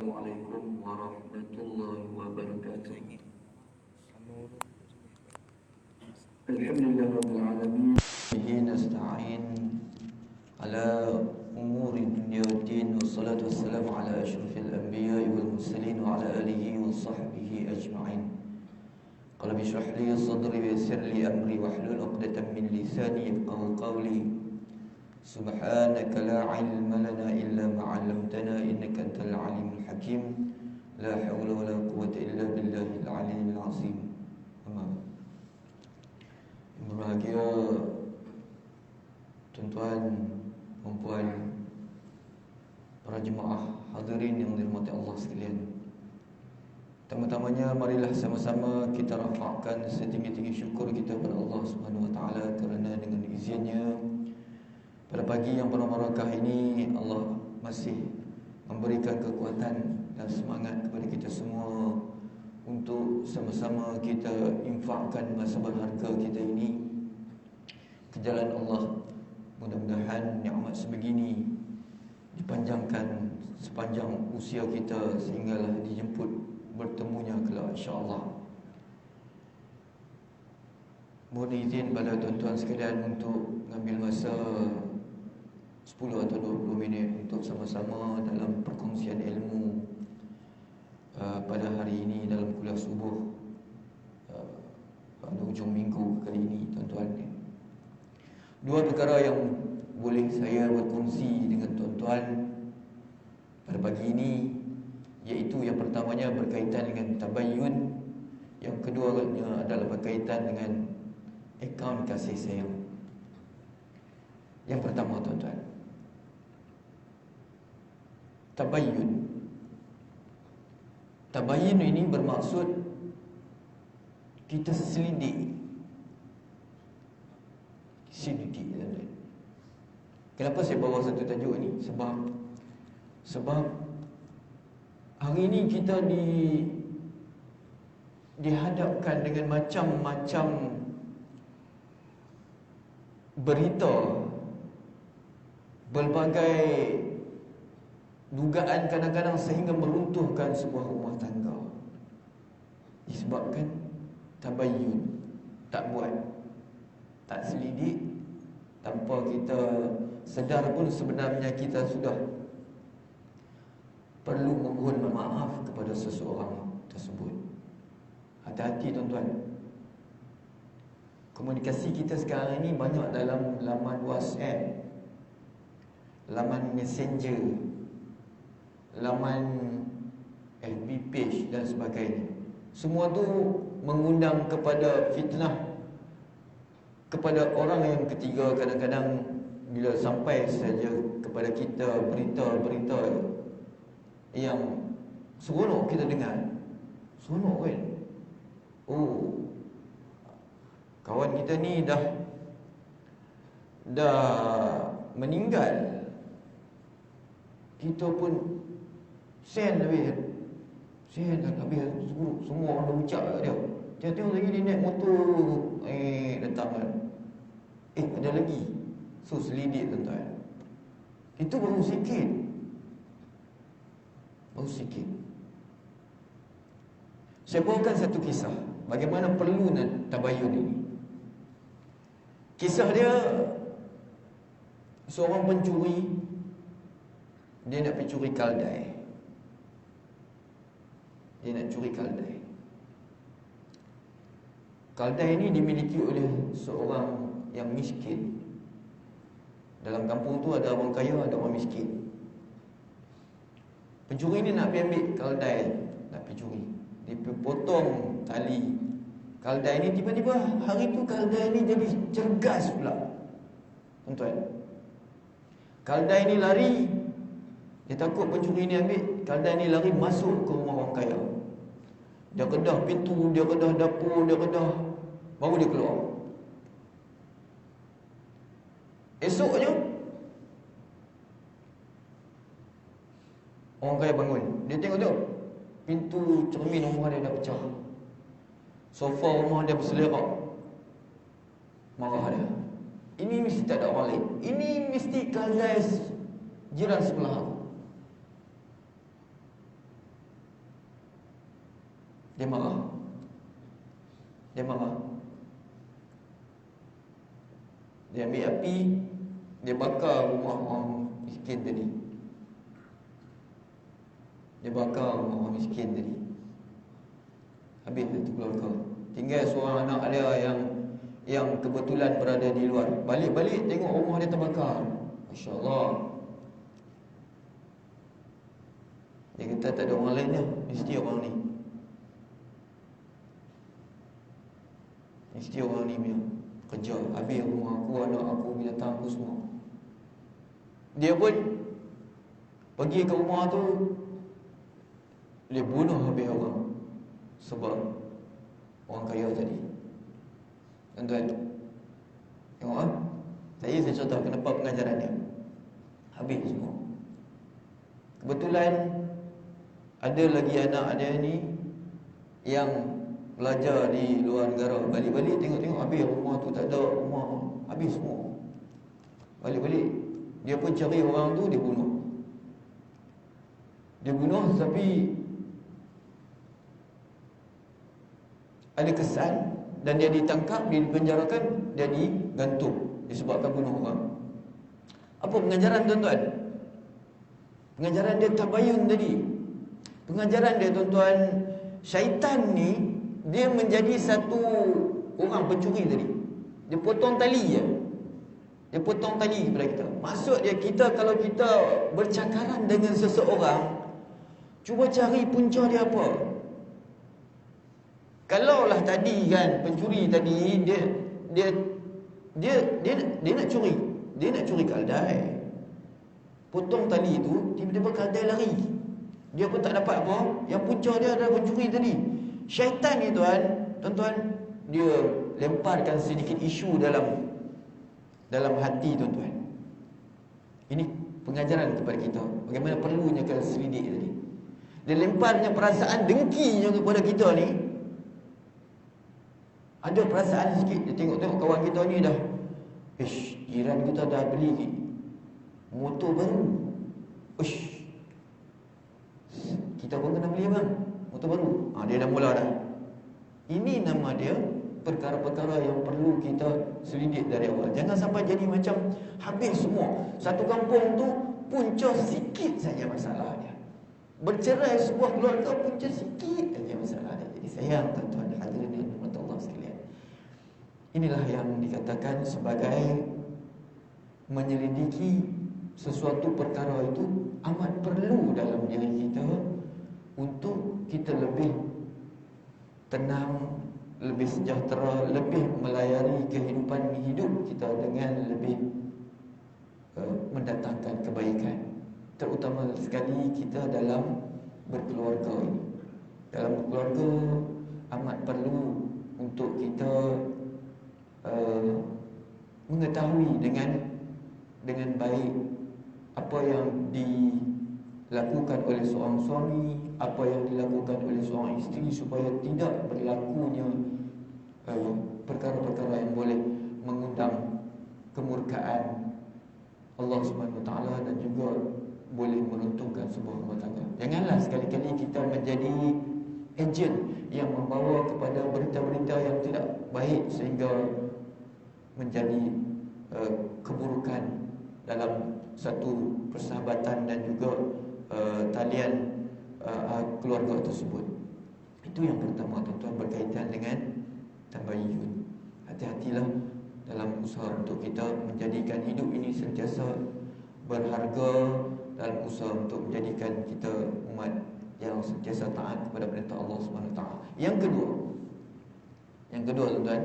Assalamualaikum warahmatullahi wabarakatuh. Alhamdulillah rabbil alamin. Bihi nasta'in ala umuri dunya waddin, wassalatu wassalamu ala asyrafil anbiya'i wal mursalin wa ala alihi wa sahbihi ajma'in. Qala bishrah li sadri wa yassir li amri wahlul 'uqdatam min lisani yafqahu qawli. Subhanaka la ilma lana illa ma 'allamtana innaka antal alimul hakim. La haula wala quwwata illa billahil aliyyil azim. Amin. Berbahagia tuan-tuan, puan-puan, para jemaah hadirin yang dirahmati Allah sekalian. Pertama-tamanya marilah sama-sama kita rafakkan setinggi-tinggi syukur kita kepada Allah Subhanahu wa taala kerana dengan izinnya pada pagi yang penuh barakah ini Allah masih memberikan kekuatan dan semangat kepada kita semua untuk sama-sama kita infakkan masa berharga kita ini ke jalan Allah. Mudah-mudahan nikmat sebegini dipanjangkan sepanjang usia kita sehinggalah dijemput bertemunya kelak insya-Allah. Mohon izin pada tuan-tuan sekalian untuk mengambil masa 10 atau 20 minit untuk sama-sama dalam perkongsian ilmu pada hari ini dalam kuliah subuh pada hujung minggu kali ini tuan-tuan. Dua perkara yang boleh saya berkongsi dengan tuan-tuan pada pagi ini, iaitu yang pertamanya berkaitan dengan tabayyun, yang keduanya adalah berkaitan dengan akaun kasih sayang. Yang pertama tuan-tuan, tabayyun. Tabayyun ini bermaksud kita selidik. Tuan-tuan. Kenapa saya bawa satu tajuk ini? Sebab hari ini kita dihadapkan dengan macam-macam berita, berbagai dugaan kadang-kadang sehingga meruntuhkan sebuah rumah tangga disebabkan tabayyun, tak buat, tak selidik, tanpa kita sedar pun sebenarnya kita sudah perlu memohon maaf kepada seseorang tersebut. Hati-hati tuan-tuan. Komunikasi kita sekarang ini banyak dalam laman WhatsApp, laman Messenger, laman FB page dan sebagainya. Semua tu mengundang kepada fitnah, kepada orang yang ketiga. Kadang-kadang bila sampai saja kepada kita berita-berita yang seronok kita dengar, seronok kan? Oh, kawan kita ni dah meninggal, kita pun send habis, semua orang dah ucap kat dia. Tengok lagi dia naik motor, datang kan. Ada lagi. So selidik tuan-tuan. Itu baru sikit. Saya bawakan satu kisah bagaimana perlu tabayyun ini. Kisah dia, seorang pencuri, dia nak pergi curi keldai. Keldai ini dimiliki oleh seorang yang miskin. Dalam kampung tu ada orang kaya, ada orang miskin. Pencuri ni nak pergi ambil keldai, nak pergi curi. Dia potong tali keldai ni. Tiba-tiba hari tu keldai ni jadi cergas pula tuan-tuan. Keldai ni lari. Dia takut pencuri ni ambil. Keldai ni lari masuk ke rumah orang kaya. Dia kedah pintu, dia kedah dapur, dia kedah, baru dia keluar. Esoknya orang kaya bangun. Dia tengok tu, pintu cermin rumah dia dah pecah, sofa rumah dia berselerak. Marah dia. Ini mesti tak ada orang lain. Ini mesti keldai jiran sebelah aku. Dia marah. Dia marah. Dia ambil api, dia bakar rumah orang miskin tadi. Dia bakar rumah orang miskin tadi. Habis itu keluarga. Tinggal seorang anak dia yang kebetulan berada di luar. Balik-balik tengok rumah dia terbakar. Masya-Allah. Dia kata tak ada orang lain dah, mesti orang ni. Mesti orang ni punya kerja. Habis rumah aku, anak aku, binatang aku semua. Dia pun pergi ke rumah tu, dia bunuh habis orang. Sebab orang kaya tadi. Tuan-tuan, tengok ah. Saya contoh kenapa pengajaran dia habis semua. Kebetulan ada lagi anak dia ni yang belajar di luar negara. Balik-balik tengok-tengok habis rumah tu, tak ada rumah, habis semua. Balik-balik dia pun cari orang tu, dia bunuh. Dia bunuh tapi ada kesan dan dia ditangkap, dia dipenjarakan, dia digantung disebabkan bunuh orang. Apa pengajaran tuan-tuan? Pengajaran dia tabayun tadi. Pengajaran dia tuan-tuan, syaitan ni dia menjadi satu orang pencuri tadi. Dia potong tali je. Dia potong tali kepada kita. Maksud dia, kita kalau kita bercakaran dengan seseorang, cuba cari punca dia apa. Kalaulah tadi kan pencuri tadi dia nak curi. Dia nak curi keldai. Potong tali tu, tiba-tiba keldai lari. Dia pun tak dapat apa. Yang punca dia adalah pencuri tadi. Syaitan ni tuan-tuan, dia lemparkan sedikit isu dalam hati tuan-tuan. Ini pengajaran kepada kita bagaimana perlunya kalau selidik tadi. Dia lemparnya perasaan dengkinya kepada kita ni. Ada perasaan sikit, dia tengok-tengok kawan kita ni dah, jiran kita dah beli motor baru. Kita pun kena beli bang, motor baru. Dia dah mula dah. Ini nama dia perkara-perkara yang perlu kita selidik dari awal. Jangan sampai jadi macam habis semua. Satu kampung tu punca sikit saja masalah dia. Bercerai sebuah keluarga punca sikit saja masalah dia. Jadi sayang tuan-tuan hadirin Allah sekalian. Inilah yang dikatakan sebagai menyelidiki sesuatu perkara itu amat perlu dalam diri kita untuk kita lebih tenang, lebih sejahtera, lebih melayari kehidupan hidup kita dengan lebih mendatangkan kebaikan. Terutama sekali kita dalam berkeluarga ini. Dalam berkeluarga amat perlu untuk kita mengetahui dengan baik apa yang dilakukan oleh seorang suami, apa yang dilakukan oleh seorang isteri, supaya tidak berlakunya perkara-perkara yang boleh mengundang kemurkaan Allah Subhanahu Wa Taala dan juga boleh meruntungkan sebuah rumah tangga. Janganlah sekali-kali kita menjadi ejen yang membawa kepada berita-berita yang tidak baik sehingga menjadi keburukan dalam satu persahabatan dan juga talian keluarga tersebut. Itu yang pertama tuan-tuan, berkaitan dengan tabayyun. Hati-hatilah dalam usaha untuk kita menjadikan hidup ini sentiasa berharga, dalam usaha untuk menjadikan kita umat yang sentiasa taat kepada perintah Allah Subhanahu Wa Taala. Yang kedua tuan-tuan,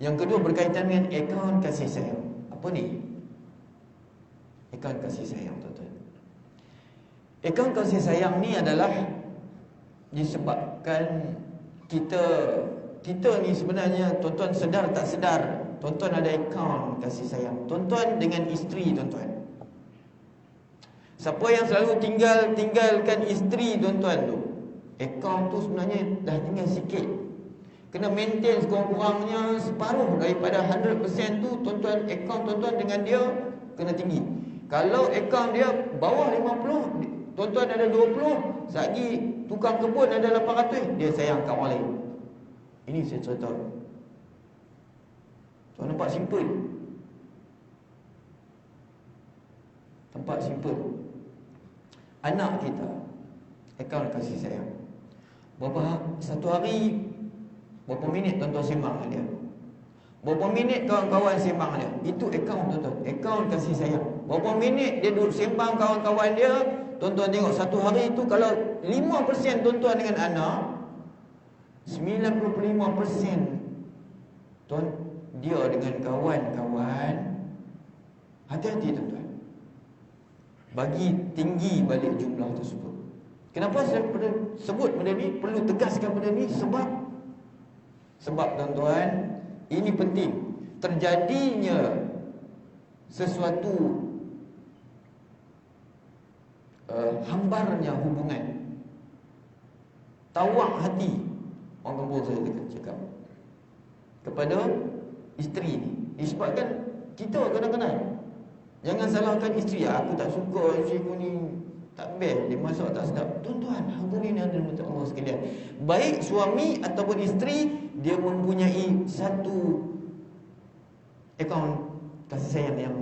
yang kedua berkaitan dengan akaun kasih sayang. Apa ni? Akaun kasih sayang tuan-tuan. Akaun kasih sayang ni adalah disebabkan kita ni sebenarnya tuan-tuan sedar tak sedar, tuan-tuan ada akaun kasih sayang. Tuan-tuan dengan isteri tuan-tuan. Siapa yang selalu tinggalkan isteri tuan-tuan tu, akaun tu sebenarnya dah tinggal sikit. Kena maintain sekurang-kurangnya separuh daripada 100% tu tuan-tuan, akaun tuan-tuan dengan dia kena tinggi. Kalau akaun dia bawah 50, Tuan-tuan ada 20, lagi tukang kebun ada 800, dia sayang kawan lain. Ini saya cerita. Tuan nampak simple. Tempat simple. Anak kita, akaun kasih sayang. Satu hari berapa minit tuan-tuan sembang dengan dia? Berapa minit kawan-kawan sembang dia? Itu akaun tuan-tuan, akaun kasih sayang. Berapa minit dia duduk sembang kawan-kawan dia? Tuan-tuan tengok satu hari itu, kalau 5% tuan-tuan dengan anak, 95% tuan dia dengan kawan-kawan. Hati-hati tuan-tuan, bagi tinggi balik jumlah tersebut. Kenapa saya sebut benda ni, perlu tegaskan benda ni? Sebab tuan-tuan, ini penting. Terjadinya sesuatu hambarnya hubungan, tawak hati, orang kampung saya cakap, kepada isteri ni. Disebabkan kita kadang-kadang, jangan salahkan isteri. Aku tak suka isteri aku ni, tak best, dia masak tak sedap. Tuan-tuan, hadirin yang dirahmati Allah sekalian, baik suami ataupun isteri, dia mempunyai satu akaun kasih sayang yang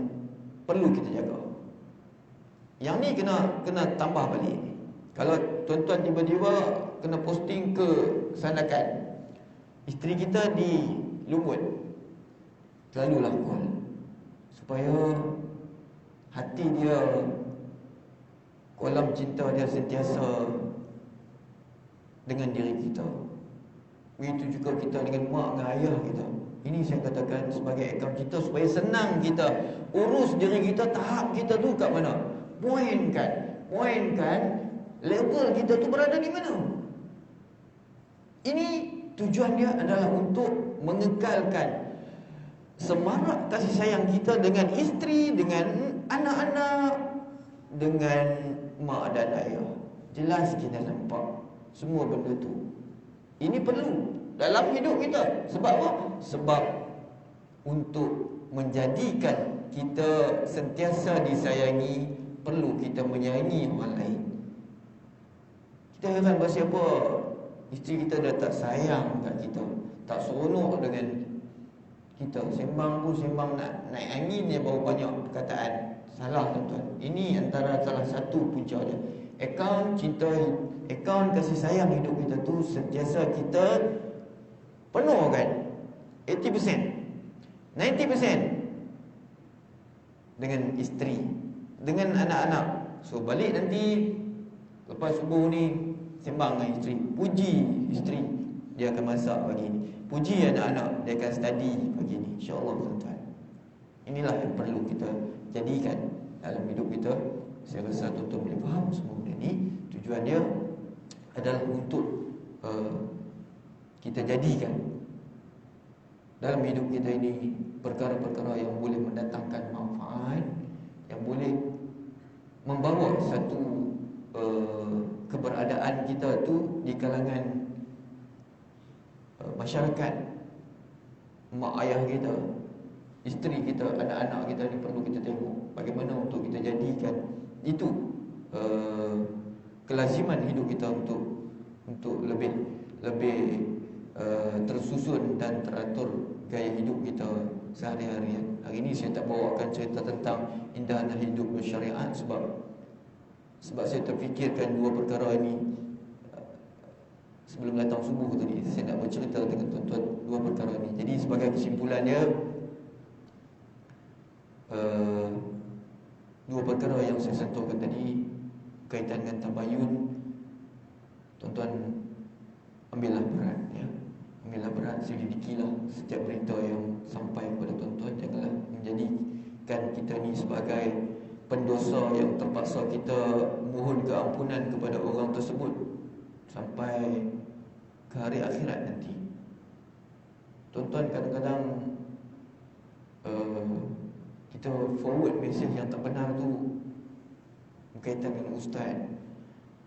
perlu kita jaga. Yang ni kena tambah balik. Kalau tuan-tuan tiba-tiba kena posting ke sandakan, isteri kita di Lumut, selalulah call, supaya hati dia, kolam cinta dia sentiasa dengan diri kita. Begitu juga kita dengan mak dan ayah kita. Ini saya katakan sebagai akaun kita, supaya senang kita urus diri kita. Tahap kita tu kat mana? Poinkan level kita tu berada di mana. Ini tujuan dia adalah untuk mengekalkan semarak kasih sayang kita dengan isteri, dengan anak-anak, dengan mak dan ayah. Jelas kita nampak semua benda tu. Ini perlu dalam hidup kita. Sebab apa? Sebab untuk menjadikan kita sentiasa disayangi, perlu kita menyayangi orang lain. Kita heran pasal apa isteri kita dah tak sayang kat kita, tak seronok dengan kita. Sembang pun sembang nak naik angin dia, baru banyak perkataan. Salah tuan-tuan. Ini antara salah satu punca dia. Akaun cinta, akaun kasih sayang hidup kita tu sentiasa kita penuhkan 80%, 90% dengan isteri, dengan anak-anak. So balik nanti lepas subuh ni sembang dengan isteri, puji isteri, dia akan masak pagi ni. Puji anak-anak, dia akan study pagi ni. InsyaAllah tuan-tuan, inilah yang perlu kita jadikan dalam hidup kita. Saya rasa tuan-tuan boleh faham semua benda ni. Tujuan dia adalah untuk kita jadikan dalam hidup kita ini perkara-perkara yang boleh mendatangkan manfaat, yang boleh membawa satu keberadaan kita tu di kalangan masyarakat. Mak ayah kita, isteri kita, anak-anak kita ni perlu kita tengok bagaimana untuk kita jadikan itu kelaziman hidup kita untuk lebih tersusun dan teratur gaya hidup kita sehari-hari. Hari ini saya tak bawakan cerita tentang indahnya hidup bersyariat sebab saya terfikirkan dua perkara ini sebelum datang subuh tadi. Saya nak bercerita dengan tuan-tuan dua perkara ini. Jadi sebagai kesimpulannya, dua perkara yang saya sentuhkan tadi kaitan dengan tabayun, tuan-tuan ambillah berat, ya. Ambillah berat, selidikilah setiap berita yang sampai kepada tuan-tuan. Janganlah menjadikan kita ni sebagai pendosa yang terpaksa kita mohon keampunan kepada orang tersebut sampai ke hari akhirat nanti. Tuan-tuan, kadang-kadang kita forward mesej yang tak benar tu berkaitan dengan ustaz,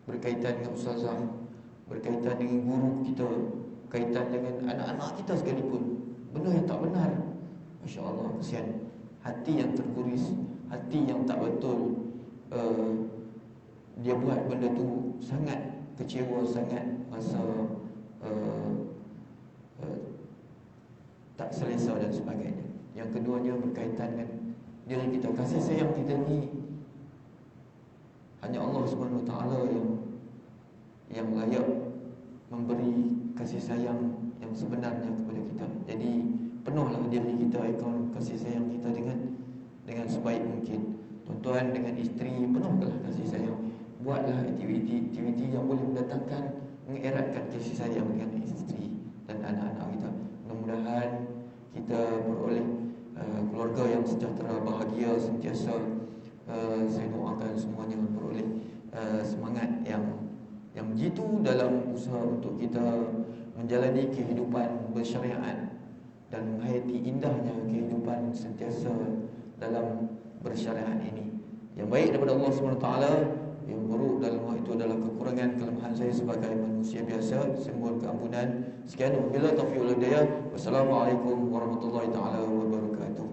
berkaitan dengan ustazah, berkaitan dengan guru kita, kaitan dengan anak-anak kita sekalipun. Benda yang tak benar, Masya Allah, kesian. Hati yang terguris, hati yang tak betul dia buat benda tu sangat kecewa, sangat rasa tak selesa dan sebagainya. Yang keduanya berkaitan dengan diri kita. Kasih sayang kita ni hanya Allah Subhanahu Wa Taala yang layak memberi kasih sayang yang sebenarnya kepada kita. Jadi penuhlah diri kita, akaun kasih sayang kita dengan sebaik mungkin. Tuan-tuan dengan isteri, penuhlah kasih sayang. Buatlah aktiviti yang boleh mendatangkan, mengeratkan kasih sayang dengan isteri dan anak-anak kita. Mudah-mudahan kita beroleh keluarga yang sejahtera, bahagia sentiasa. Saya doakan semuanya beroleh semangat yang begitu dalam usaha untuk kita menjalani kehidupan bersyariat dan menghayati indahnya kehidupan sentiasa dalam bersyariat ini. Yang baik daripada Allah SWT, yang buruk dalam hal itu adalah kekurangan, kelemahan saya sebagai manusia biasa. Saya mohon keampunan. Sekian, wabillahi taufiq wal hidayah. Wassalamualaikum warahmatullahi taala wabarakatuh.